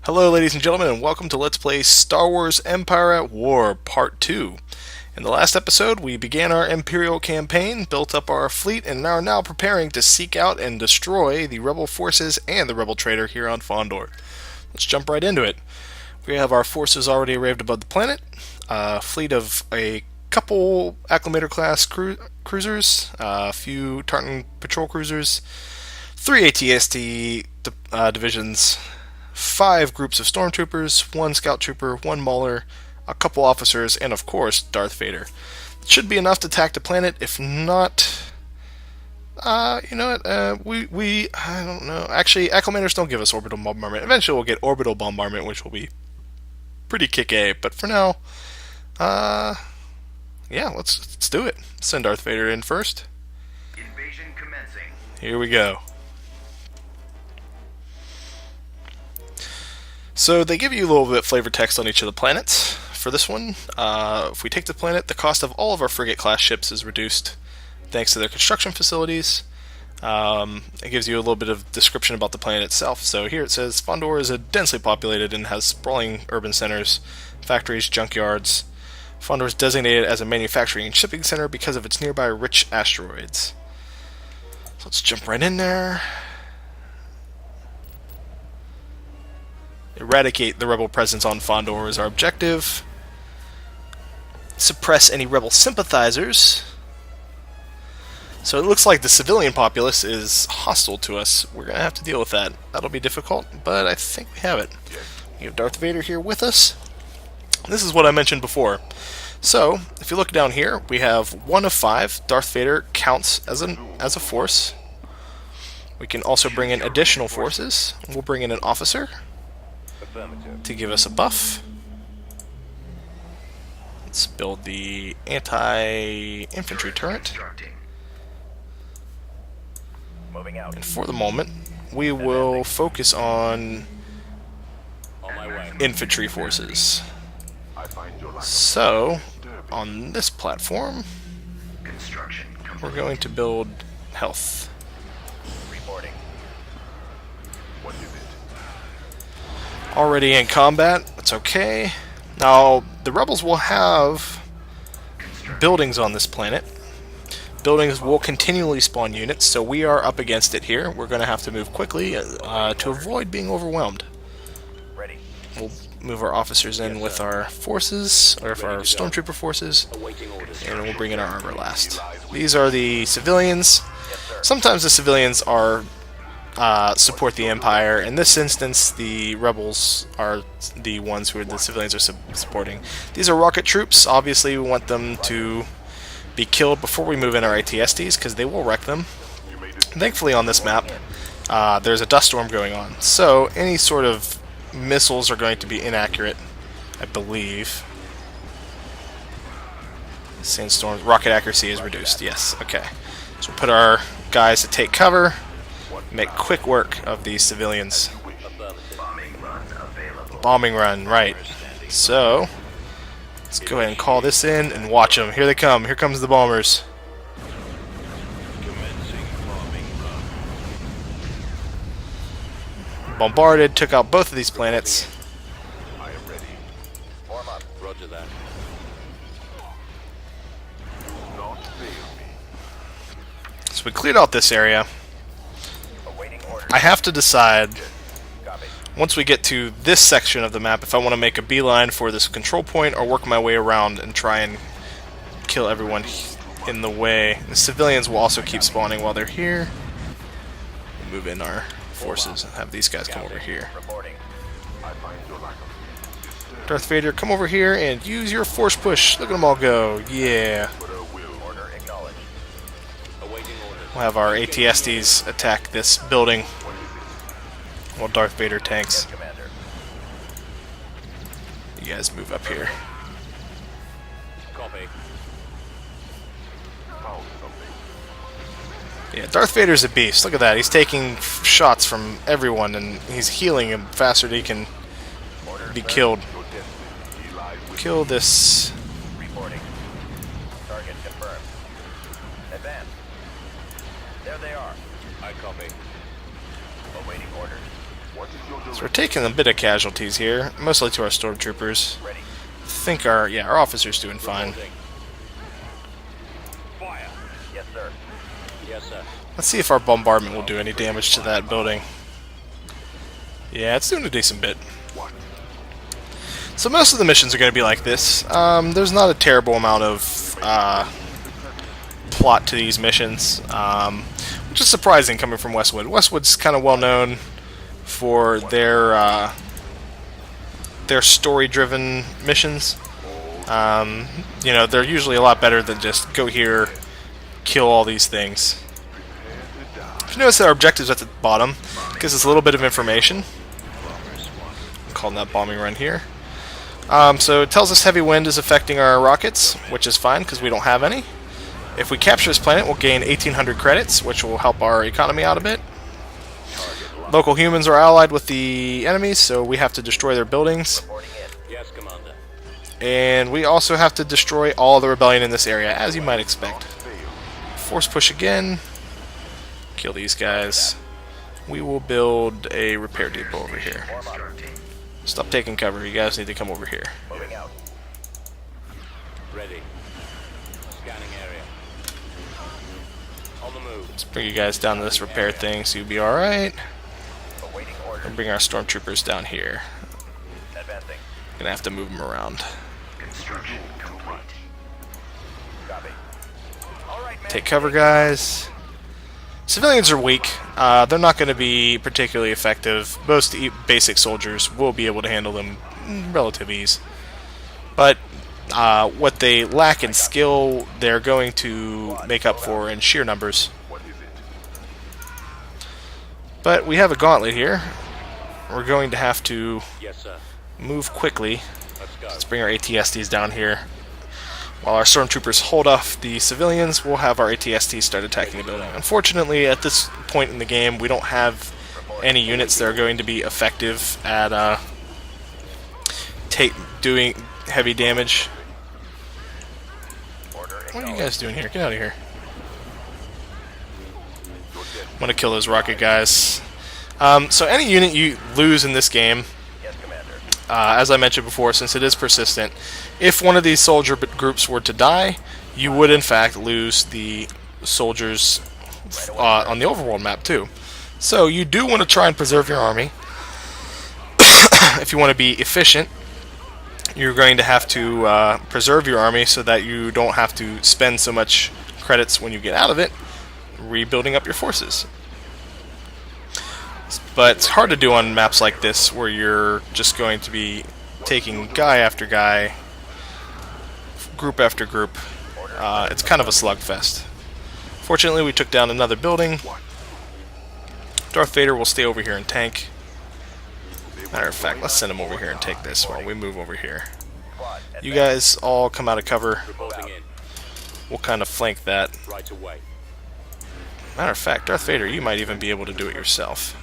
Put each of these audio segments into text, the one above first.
Hello, ladies and gentlemen, and welcome to Let's Play Star Wars Empire at War, Part 2. In the last episode, we began our Imperial campaign, built up our fleet, and are now preparing to seek out and destroy the Rebel forces and the Rebel trader here on Fondor. Let's jump right into it. We have our forces already arrived above the planet, a fleet of a couple Acclimator-class cruisers, a few Tartan patrol cruisers, 3 ATST divisions, 5 groups of stormtroopers, 1 scout trooper, 1 mauler, a couple officers, and of course Darth Vader. It should be enough to attack the planet. If not, you know what? I don't know. Actually, acclimators don't give us orbital bombardment. Eventually, we'll get orbital bombardment, which will be pretty kick-A. But for now, yeah, let's do it. Send Darth Vader in first. Invasion commencing. Here we go. So they give you a little bit of flavor text on each of the planets. For this one, if we take the planet, the cost of all of our frigate-class ships is reduced thanks to their construction facilities. It gives you a little bit of description about the planet itself. So here it says, Fondor is a densely populated and has sprawling urban centers, factories, junkyards. Fondor is designated as a manufacturing and shipping center because of its nearby rich asteroids. So let's jump right in there. Eradicate the rebel presence on Fondor is our objective. Suppress any rebel sympathizers. So it looks like the civilian populace is hostile to us. We're going to have to deal with that. That'll be difficult, but I think we have it. We have Darth Vader here with us. This is what I mentioned before. So, if you look down here, we have 1 of 5. Darth Vader counts as a force. We can also bring in additional forces. We'll bring in an officer to give us a buff. Let's build the anti-infantry turret. And for the moment, we will focus on infantry forces. So, on this platform, we're going to build health. Already in combat, that's okay. Now, the rebels will have buildings on this planet. Buildings will continually spawn units, so we are up against it here. We're going to have to move quickly to avoid being overwhelmed. We'll move our officers in with our forces, or our stormtrooper forces, and we'll bring in our armor last. These are the civilians. Sometimes the civilians are support the Empire. In this instance, the rebels are the ones who the civilians are supporting. These are rocket troops. Obviously, we want them to be killed before we move in our ATSTs, because they will wreck them. Thankfully, on this map, there's a dust storm going on, so any sort of missiles are going to be inaccurate, I believe. Sandstorm rocket accuracy is reduced. Yes, okay. So we'll put our guys to take cover. Make quick work of these civilians. Bombing run, right. So, let's go ahead and call this in and watch them. Here they come. Here comes the bombers. Bombarded, took out both of these planets. So we cleared out this area. I have to decide, once we get to this section of the map, if I want to make a beeline for this control point or work my way around and try and kill everyone in the way. The civilians will also keep spawning while they're here. We'll move in our forces and have these guys come over here. Darth Vader, come over here and use your force push. Look at them all go. Yeah. We'll have our ATSTs attack this building while Darth Vader tanks. You guys move up here. Yeah, Darth Vader's a beast. Look at that. He's taking shots from everyone, and he's healing him faster than he can be killed. Kill this. Target confirmed. Advance. There they are. I copy. Awaiting orders. What is your So we're taking a bit of casualties here, mostly to our stormtroopers. Ready. I think our officer's doing fine. Fire. Yes, sir. Yes, sir. Let's see if our bombardment will do any damage to that building. Yeah, it's doing a decent bit. So most of the missions are going to be like this. There's not a terrible amount of plot to these missions, which is surprising coming from Westwood. Westwood's kind of well known for their story-driven missions. You know, they're usually a lot better than just go here, kill all these things. If you notice our objectives at the bottom, gives us a little bit of information. I'm calling that bombing run here. So it tells us heavy wind is affecting our rockets, which is fine because we don't have any. If we capture this planet, we'll gain 1,800 credits, which will help our economy out a bit. Local humans are allied with the enemies, so we have to destroy their buildings. Reporting in. Yes, Commander. And we also have to destroy all the rebellion in this area, as you might expect. Force push again. Kill these guys. We will build a repair depot over here. Form up. Stop taking cover. You guys need to come over here. Moving out. Ready. Scanning area. On the move. Let's bring you guys down to this repair thing so you'll be alright. Awaiting order. And bring our stormtroopers down here. Advancing. Gonna have to move them around. Construction complete. Copy. All right, man. Take cover, guys. Civilians are weak. They're not going to be particularly effective. Most basic soldiers will be able to handle them relative ease. But what they lack in skill, they're going to make up for in sheer numbers. But we have a gauntlet here. We're going to have to Yes, sir. move quickly. Let's go. Let's bring our ATSTs down here. While our stormtroopers hold off the civilians, we'll have our ATSTs start attacking the building. Unfortunately, at this point in the game, we don't have any units that are going to be effective at doing heavy damage. Order What are you guys doing here? Get out of here. I'm gonna kill those rocket guys. So any unit you lose in this game, Yes, Commander. as I mentioned before, since it is persistent, if one of these soldier groups were to die, you would in fact lose the soldiers on the overworld map too. So you do want to try and preserve your army. If you want to be efficient, you're going to have to preserve your army so that you don't have to spend so much credits when you get out of it rebuilding up your forces. But it's hard to do on maps like this where you're just going to be taking guy after guy, group after group. It's kind of a slugfest. Fortunately, we took down another building. Darth Vader will stay over here and tank. Matter of fact, let's send him over here and take this while we move over here. Squad. You guys all come out of cover. Reporting in. We'll kind of flank that. Right away. Matter of fact, Darth Vader, you might even be able to do it yourself.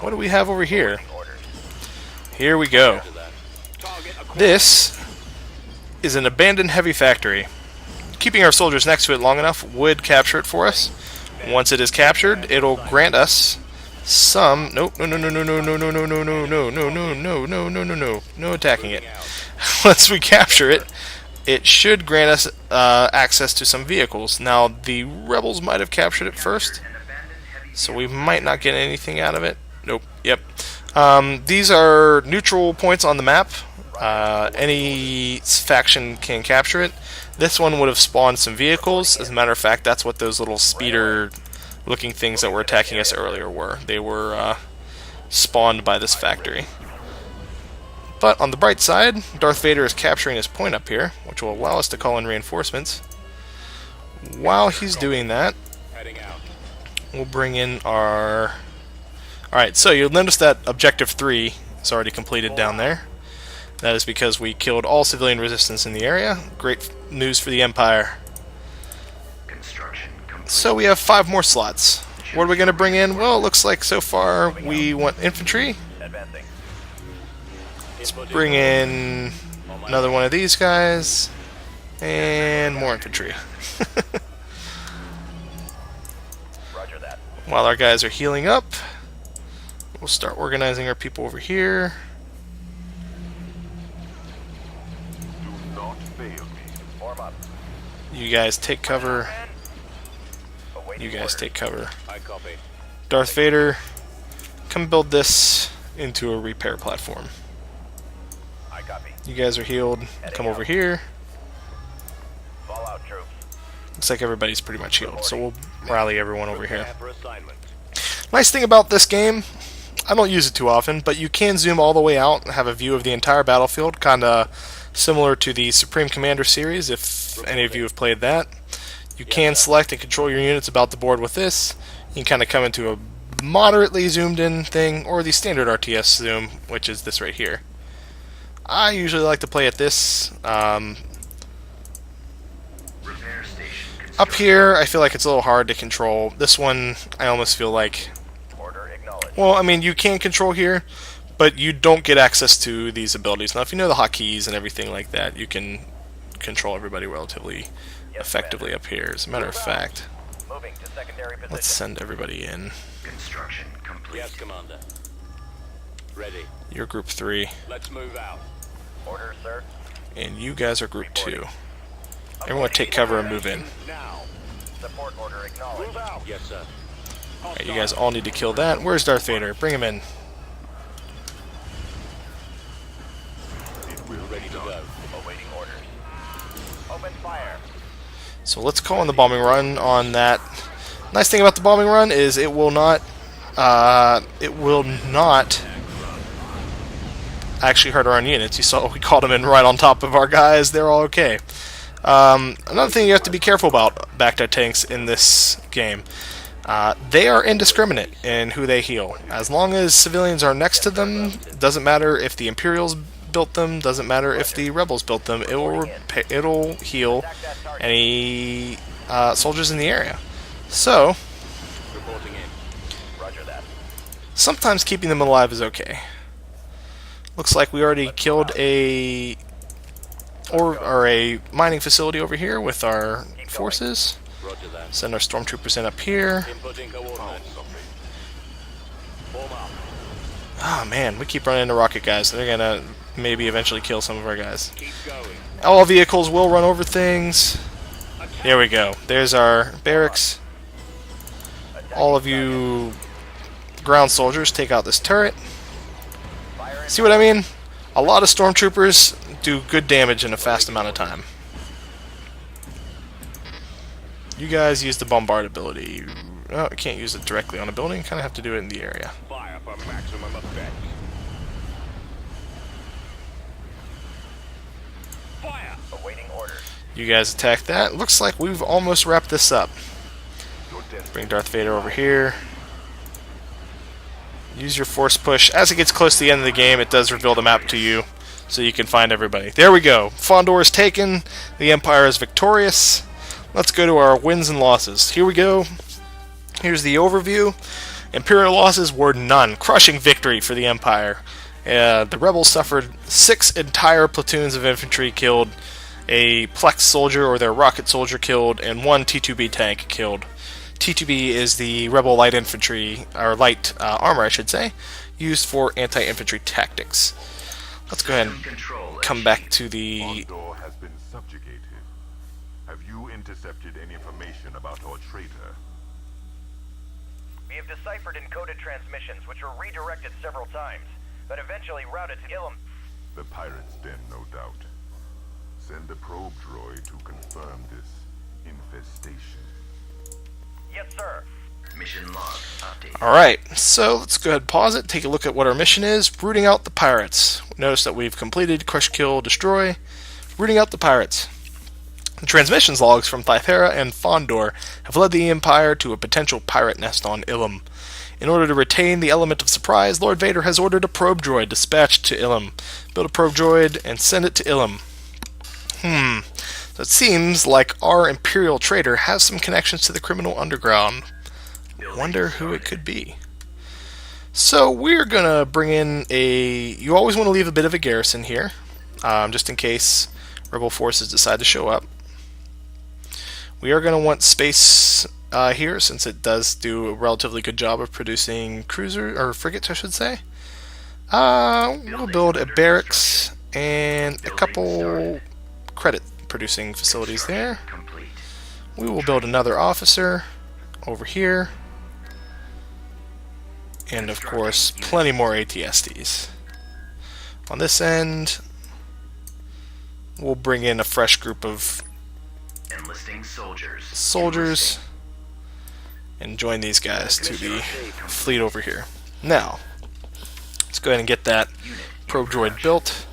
What do we have over here? Orders. Here we go. To that. Target acquired. This is an abandoned heavy factory. Keeping our soldiers next to it long enough would capture it for us. Once it is captured, it'll grant us some... Nope, no, no, no, no, no, no, no, no, no, no, no, no, no, no, no, no, no, no, no attacking it. Once we capture it, it should grant us access to some vehicles. Now, the rebels might have captured it first, so we might not get anything out of it. Nope, yep. These are neutral points on the map. Any faction can capture it. This one would have spawned some vehicles. As a matter of fact, that's what those little speeder-looking things that were attacking us earlier were. They were spawned by this factory. But on the bright side, Darth Vader is capturing his point up here, which will allow us to call in reinforcements. While he's doing that, Heading out. we'll bring in our... Alright, so you'll notice that Objective 3 is already completed down there. That is because we killed all civilian resistance in the area. Great news for the Empire. Construction complete. So we have 5 more slots. What are we going to bring in? Well, it looks like so far we want infantry. Advancing. Let's bring in another one of these guys. And more infantry. Roger that. While our guys are healing up, We'll start organizing our people over here. Do not fail me. Form up. You guys take cover. Men. Awaiting You guys orders. take cover. I copy. Darth Vader, come build this into a repair platform. I copy. You guys are healed. Come over here. Fallout troops. Looks like everybody's pretty much healed, so we'll rally everyone over here. Prepare for assignment. Nice thing about this game, I don't use it too often, but you can zoom all the way out and have a view of the entire battlefield, kinda similar to the Supreme Commander series, if any of you have played that. You can select and control your units about the board with this. You can kind of come into a moderately zoomed in thing, or the standard RTS zoom, which is this right here. I usually like to play at this. Repair station. Up here, I feel like it's a little hard to control. This one, I almost feel like... Order acknowledged. Well, I mean, you can control here, but you don't get access to these abilities. Now, if you know the hotkeys and everything like that, you can control everybody relatively effectively up here. As a matter of fact, Moving to secondary position. let's send everybody in. Construction complete. Yes, Commander. Ready. You're Group 3, Let's move out. Order, sir. and you guys are Group 2. Everyone take cover and move in. Now. Support order acknowledged. Move out. Yes, sir. Alright, you guys all need to kill that. Where's Darth Vader? Bring him in. We're ready to go. Awaiting orders. Open fire. So let's call in the bombing run on that. Nice thing about the bombing run is it will not actually hurt our own units. You saw we called them in right on top of our guys. They're all okay. Another thing you have to be careful about backed tanks in this game. They are indiscriminate in who they heal. As long as civilians are next to them, doesn't matter if the Imperials built them, doesn't matter if the Rebels built them, it'll heal any soldiers in the area. So, Reporting in. Roger that. sometimes keeping them alive is okay. Looks like we already killed a mining facility over here with our forces. Roger that. Send our stormtroopers in up here. Inputting coordinates. Form up. Oh man, we keep running into rocket guys. They're gonna maybe eventually kill some of our guys. Keep going. All vehicles will run over things. There we go. There's our barracks. All of you ground soldiers, take out this turret. See what I mean? A lot of stormtroopers do good damage in a fast amount of time. You guys use the bombard ability. Oh, I can't use it directly on a building. Kind of have to do it in the area. Fire for maximum effect. Fire. Awaiting orders. You guys attack that. Looks like we've almost wrapped this up. Bring Darth Vader over here. Use your force push. As it gets close to the end of the game, it does reveal the map to you, so you can find everybody. There we go. Fondor is taken. The Empire is victorious. Let's go to our wins and losses. Here we go. Here's the overview. Imperial losses were none. Crushing victory for the Empire. The rebels suffered 6 entire platoons of infantry killed, a Plex soldier or their rocket soldier killed, and 1 T2B tank killed. T2B is the rebel light infantry, or light armor, I should say, used for anti-infantry tactics. Let's go ahead and come back to the... Fondor has been subjugated. Have you intercepted any information about our traitor? We have deciphered encoded transmissions, which were redirected several times, but eventually routed to Ilum. The pirates' den, no doubt. Send a probe droid to confirm this infestation. Yes, sir. Mission log update. Alright, so let's go ahead and pause it, take a look at what our mission is. Rooting out the pirates. Notice that we've completed Crush, Kill, Destroy. Rooting out the pirates. The transmissions logs from Thythera and Fondor have led the Empire to a potential pirate nest on Ilum. In order to retain the element of surprise, Lord Vader has ordered a probe droid dispatched to Ilum. Build a probe droid and send it to Ilum. So it seems like our Imperial traitor has some connections to the criminal underground. Wonder who it could be. So we're gonna bring in a... You always want to leave a bit of a garrison here, just in case rebel forces decide to show up. We are gonna want space here, since it does do a relatively good job of producing cruiser or frigates, I should say. We'll build a barracks and a couple credit producing facilities there. We will build another officer over here, and of course plenty more ATSTs. On this end, we'll bring in a fresh group of enlisting soldiers and join these guys to the fleet over here. Now, let's go ahead and get that probe droid built.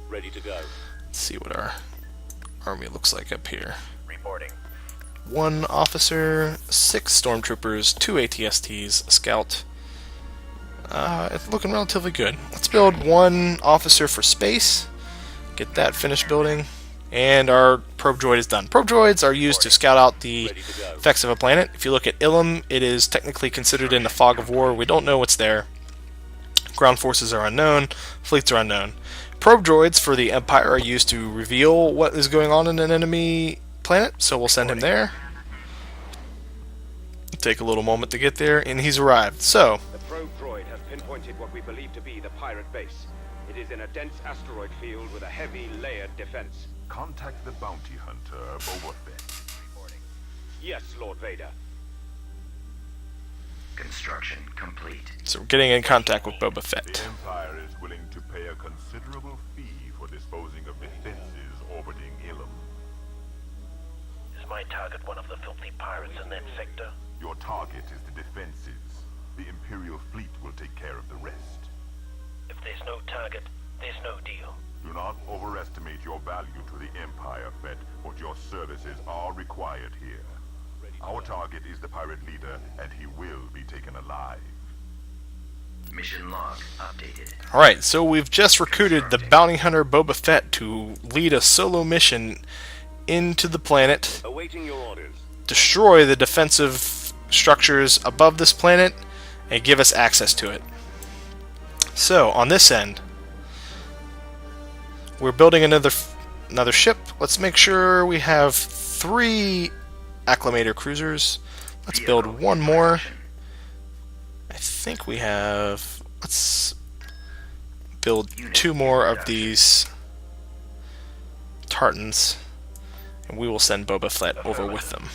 Ready to go. Let's see what our army looks like up here. Reporting. 1 officer, 6 stormtroopers, 2 ATSTs, a scout. It's looking relatively good. Let's build 1 officer for space. Get that finished building. And our probe droid is done. Probe droids are used to scout out the effects of a planet. If you look at Ilum, it is technically considered in the fog of war. We don't know what's there. Ground forces are unknown. Fleets are unknown. Probe droids for the Empire are used to reveal what is going on in an enemy planet, so we'll send him there. Take a little moment to get there, and he's arrived. So, The probe droid has pinpointed what we believe to be the pirate base. It is in a dense asteroid field with a heavy layered defense. Contact the bounty hunter, Boba Fett. Reporting. Yes, Lord Vader. Construction complete. so we're getting in contact with Boba The Fett. Empire is willing to pay a considerable fee for disposing of defenses orbiting Ilum. Is my target one of the filthy pirates in that sector? Your target is the defenses. The Imperial fleet will take care of the rest. If there's no target, there's no deal. Do not overestimate your value to the Empire, Fett, but your services are required here. Our target is the pirate leader, and he will be taken alive. Mission log updated. Alright, so we've just recruited the bounty hunter Boba Fett to lead a solo mission into the planet, Awaiting your orders. destroy the defensive structures above this planet, and give us access to it. So, on this end, we're building another ship. Let's make sure we have 3 acclimator cruisers. Let's build 1 more. I think we have... Let's build 2 more of these tartans, and we will send Boba Fett over with them.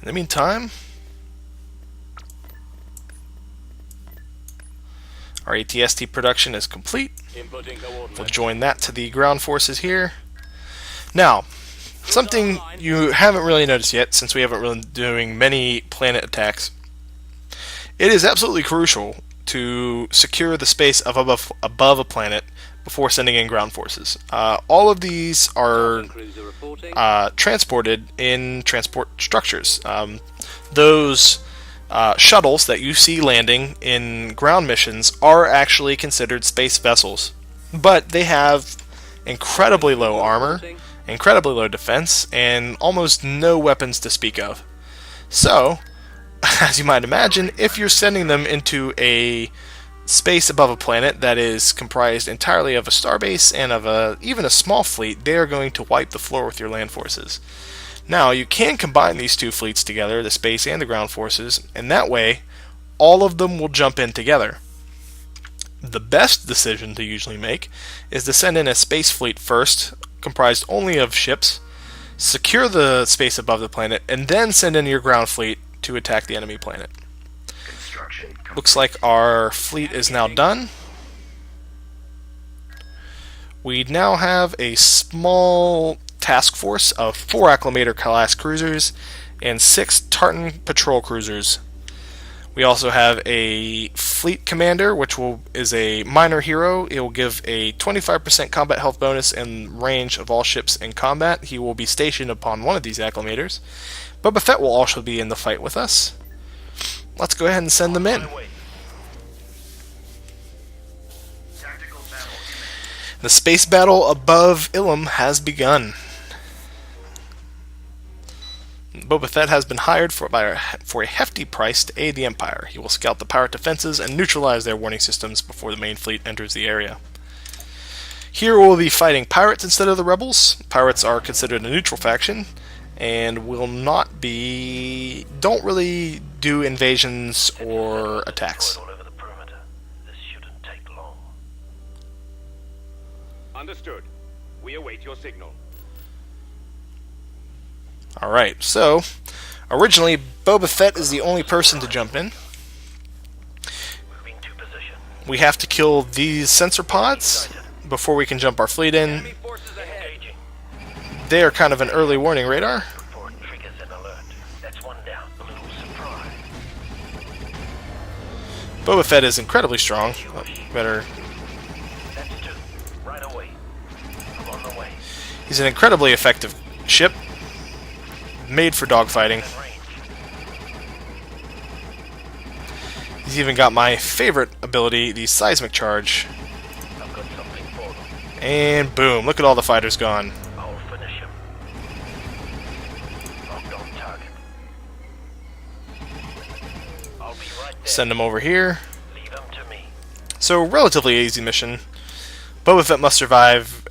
In the meantime, our ATST production is complete. Inputting We'll coordinates. join that to the ground forces here. Now, something you haven't really noticed yet, since we haven't really been doing many planet attacks, it is absolutely crucial to secure the space of above a planet before sending in ground forces. All of these are Cruiser reporting. transported in transport structures. Those shuttles that you see landing in ground missions are actually considered space vessels, but they have incredibly low armor, incredibly low defense, and almost no weapons to speak of. So, as you might imagine, if you're sending them into a space above a planet that is comprised entirely of a starbase and of even a small fleet, they are going to wipe the floor with your land forces. Now, you can combine these 2 fleets together, the space and the ground forces, and that way, all of them will jump in together. The best decision to usually make is to send in a space fleet first, comprised only of ships, secure the space above the planet, and then send in your ground fleet to attack the enemy planet. Construction complete. Looks like our fleet is now done. We now have a small task force of 4 acclimator class cruisers and 6 Tartan patrol cruisers. We also have a fleet commander, which is a minor hero. It will give a 25% combat health bonus and range of all ships in combat. He will be stationed upon one of these acclimators. Boba Fett will also be in the fight with us. Let's go ahead and send them in. Tactical battle imminent. The space battle above Ilum has begun. Boba Fett has been hired for a hefty price to aid the Empire. He will scout the pirate defenses and neutralize their warning systems before the main fleet enters the area. Here we will be fighting pirates instead of the rebels. Pirates are considered a neutral faction, and will not be... don't really do invasions or attacks. All over the perimeter. This shouldn't take long. Understood. We await your signal. Alright, so originally Boba Fett is the only person to jump in. Moving to position. We have to kill these sensor pods before we can jump our fleet in. Enemy forces ahead. Engaging. They are kind of an early warning radar. Before it triggers an alert. That's one down. A little surprise. Boba Fett is incredibly strong. Better. That's two. Right away. I'm on the way. He's an incredibly effective ship, made for dogfighting. Range. He's even got my favorite ability, the seismic charge. I've got something for them. And boom, look at all the fighters gone. I'll finish him. Locked on target. I'll be right there. Send him over here. Leave him to me. So, relatively easy mission. Boba Fett must survive.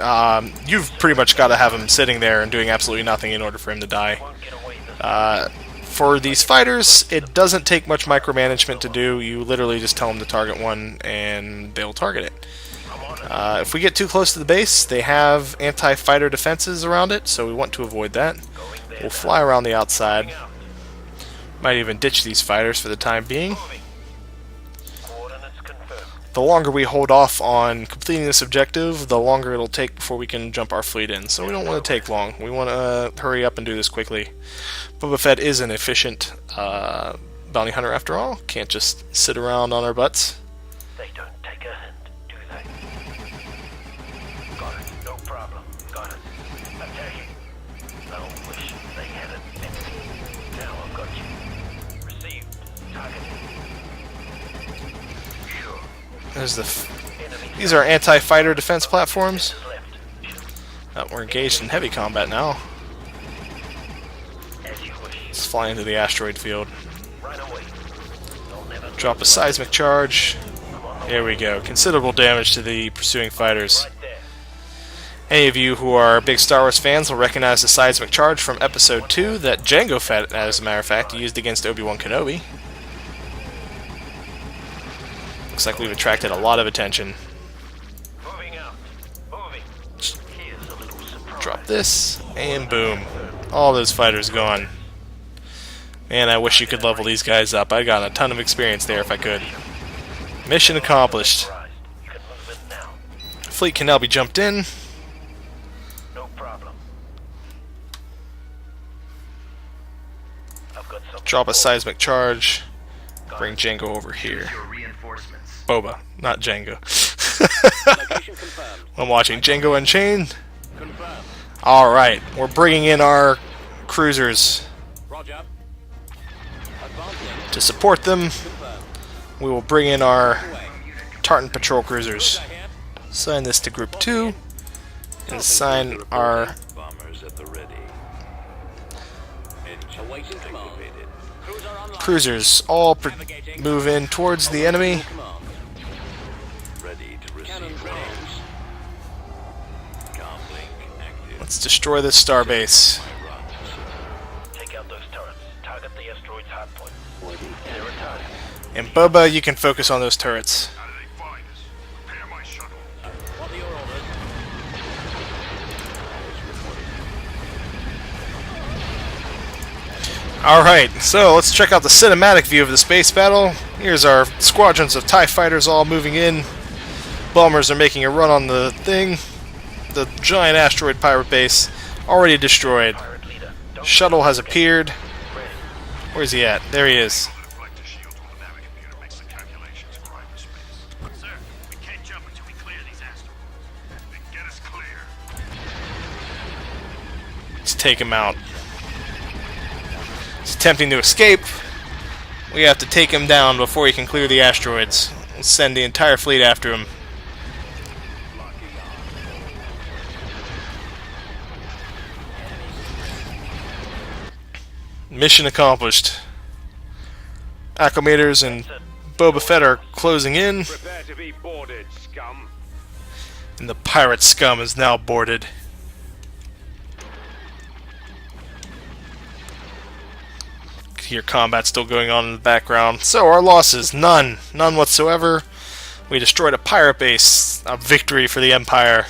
You've pretty much got to have him sitting there and doing absolutely nothing in order for him to die. Won't get away this For these fighters, it doesn't take much micromanagement to do. You literally just tell them to target one, and they'll target it. If we get too close to the base, they have anti-fighter defenses around it, so we want to avoid that. We'll fly around the outside. Might even ditch these fighters for the time being. Coordinates confirmed. The longer we hold off on completing this objective, the longer it'll take before we can jump our fleet in. So we don't want to take long. We want to hurry up and do this quickly. Boba Fett is an efficient bounty hunter after all. Can't just sit around on our butts. They don't take a hint, do they? Got it. No problem. Got it. Attacking. No wish they had it. Now I've got you. Received. Target. Sure. There's the. Enemy These are anti-fighter defense platforms. left. We're engaged in heavy combat now. As you wish. Let's fly into the asteroid field. Right away. They'll never Drop a seismic charge. There we go. Considerable damage to the pursuing fighters. right there. Any of you who are big Star Wars fans will recognize the seismic charge from Episode 2 that Jango Fett, as a matter of fact, used against Obi-Wan Kenobi. Looks like we've attracted a lot of attention. Moving out. Moving. Here's a little surprise. Drop this, and boom. All those fighters gone. Man, I wish you could level these guys up. I got a ton of experience there if I could. Mission accomplished. Surprised. You can move in now. Fleet can now be jumped in. No problem. I've got something. Drop a for seismic charge. Bring Jango over here. Your reinforcements. Boba, not Jango. Location confirmed. I'm watching Jango Unchained. Confirmed. Alright, we're bringing in our cruisers Roger. Advancing. to support them. Confirmed. We will bring in our Away. Tartan patrol cruisers. Ahead. Assign this to Group 2. And assign our Bombers at the ready. Engine Awaiting command. activated. Cruiser online. cruisers all move in towards the enemy. Command. Ready to receive Cannon ready. orders. Comlink active. Let's destroy this starbase. My run, sir. Take out those turrets. Target the asteroid's hardpoint. They're a target. And Boba, you can focus on those turrets. How do they find us? Prepare my shuttle. What are your orders? Alright, so let's check out the cinematic view of the space battle. Here's our squadrons of TIE fighters all moving in. Bombers are making a run on the thing. The giant asteroid pirate base already destroyed. Pirate leader. Don't Shuttle has appeared. ready. Where's he at? There he is. Deflector shield while the navigation makes the calculations for hyperspace. Sir, we can't jump until we clear these asteroids. Then get us clear. Let's take him out. He's attempting to escape. We have to take him down before he can clear the asteroids. Let's send the entire fleet after him. Mission accomplished. Acclimators and Boba Fett are closing in, Prepare to be boarded, scum. and the pirate scum is now boarded. hear combat still going on in the background. So our losses, none whatsoever. We destroyed a pirate base, a victory for the Empire.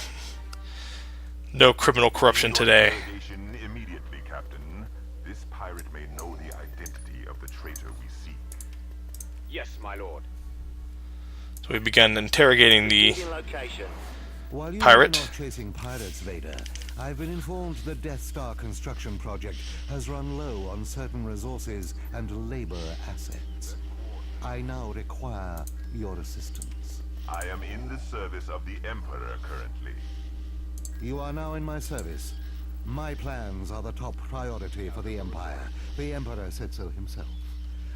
No criminal corruption today. Interrogation immediately, Captain. This pirate may know the identity of the traitor we seek. Yes, my lord. So we began interrogating the Your location. While you pirate. are not chasing pirates, Vader, I've been informed the Death Star construction project has run low on certain resources and labor assets. I now require your assistance. I am in the service of the Emperor currently. You are now in my service. My plans are the top priority for the Empire. The Emperor said so himself.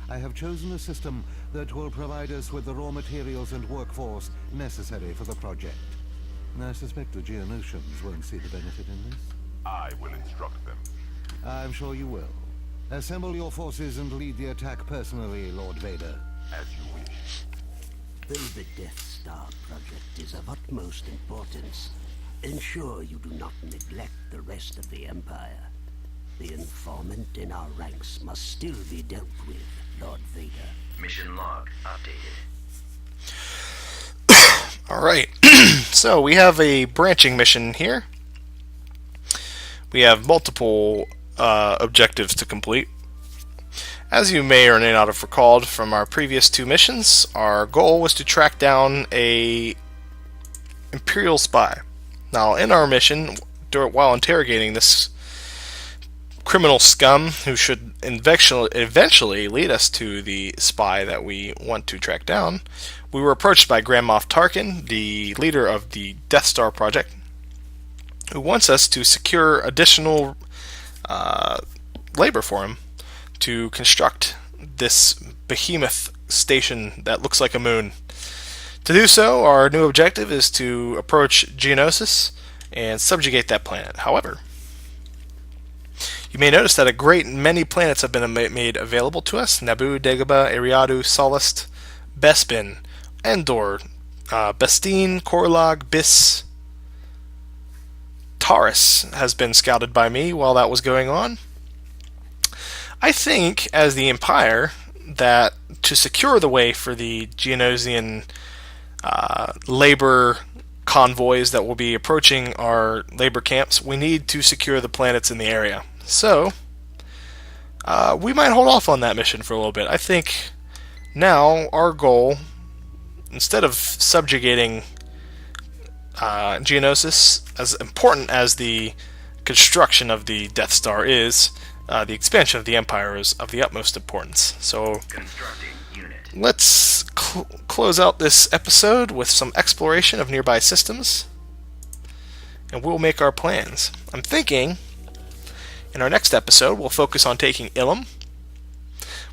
I have chosen a system that will provide us with the raw materials and workforce necessary for the project. I suspect the Geonosians won't see the benefit in this. I will instruct them. I'm sure you will. Assemble your forces and lead the attack personally, Lord Vader. As you wish. Though the Death Star project is of utmost importance, ensure you do not neglect the rest of the Empire. The informant in our ranks must still be dealt with, Lord Vader. Mission log updated. Alright, so we have a branching mission here. We have multiple objectives to complete. As you may or may not have recalled from our previous two missions, our goal was to track down a Imperial spy. Now, in our mission, while interrogating this criminal scum who should eventually lead us to the spy that we want to track down, we were approached by Grand Moff Tarkin, the leader of the Death Star project, who wants us to secure additional labor for him to construct this behemoth station that looks like a moon. To do so, our new objective is to approach Geonosis and subjugate that planet. However, you may notice that a great many planets have been made available to us: Naboo, Dagobah, Eriadu, Sullust, Bespin, Endor, Bestine, Korlag, Bis. Taurus has been scouted by me while that was going on. I think, as the Empire, that to secure the way for the Geonosian labor convoys that will be approaching our labor camps, we need to secure the planets in the area. So, we might hold off on that mission for a little bit. I think now our goal, instead of subjugating Geonosis, as important as the construction of the Death Star is, the expansion of the Empire is of the utmost importance. So, Constructing unit. let's close out this episode with some exploration of nearby systems, and we'll make our plans. I'm thinking in our next episode we'll focus on taking Ilum.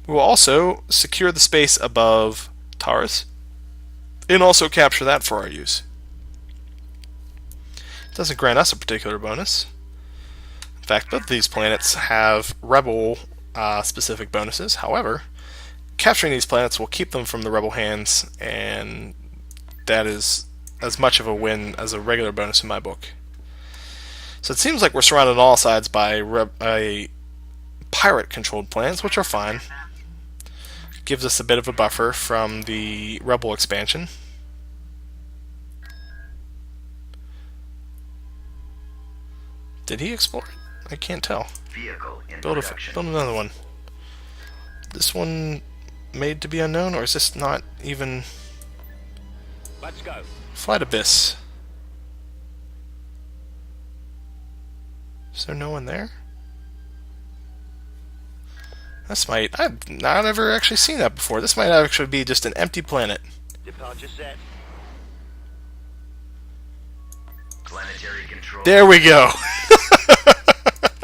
We will also secure the space above Taurus and also capture that for our use. It doesn't grant us a particular bonus. In fact, both of these planets have Rebel specific bonuses. However, capturing these planets will keep them from the Rebel hands, and that is as much of a win as a regular bonus in my book. So it seems like we're surrounded on all sides by pirate-controlled planets, which are fine. Gives us a bit of a buffer from the Rebel expansion. Did he explore it? I can't tell. Vehicle in Build production. another one. This one made to be unknown, or is this not even... Let's go. Flight Abyss. Is there no one there? This might... I've not ever actually seen that before. This might actually be just an empty planet. Departure set. Planetary control. There we go!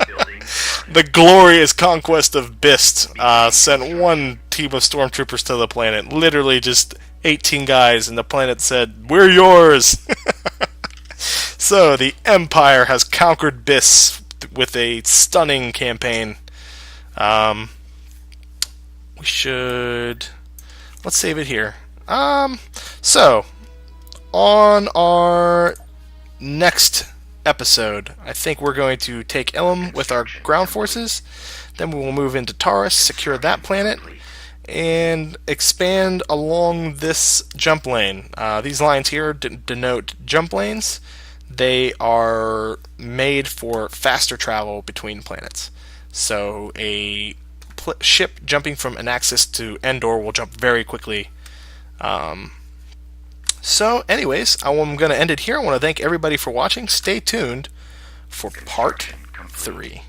Building started. The glorious conquest of Bist sent one team of stormtroopers to the planet. Literally just 18 guys, and the planet said, "We're yours!" So, the Empire has conquered Bist with a stunning campaign. We should... Let's save it here. So, on our next episode, I think we're going to take Ilum with our ground forces. Then we will move into Taurus, secure that planet, and expand along this jump lane. These lines here denote jump lanes. They are made for faster travel between planets. So a ship jumping from Anaxis to Endor will jump very quickly. So anyways, I'm going to end it here. I want to thank everybody for watching. Stay tuned for part 3.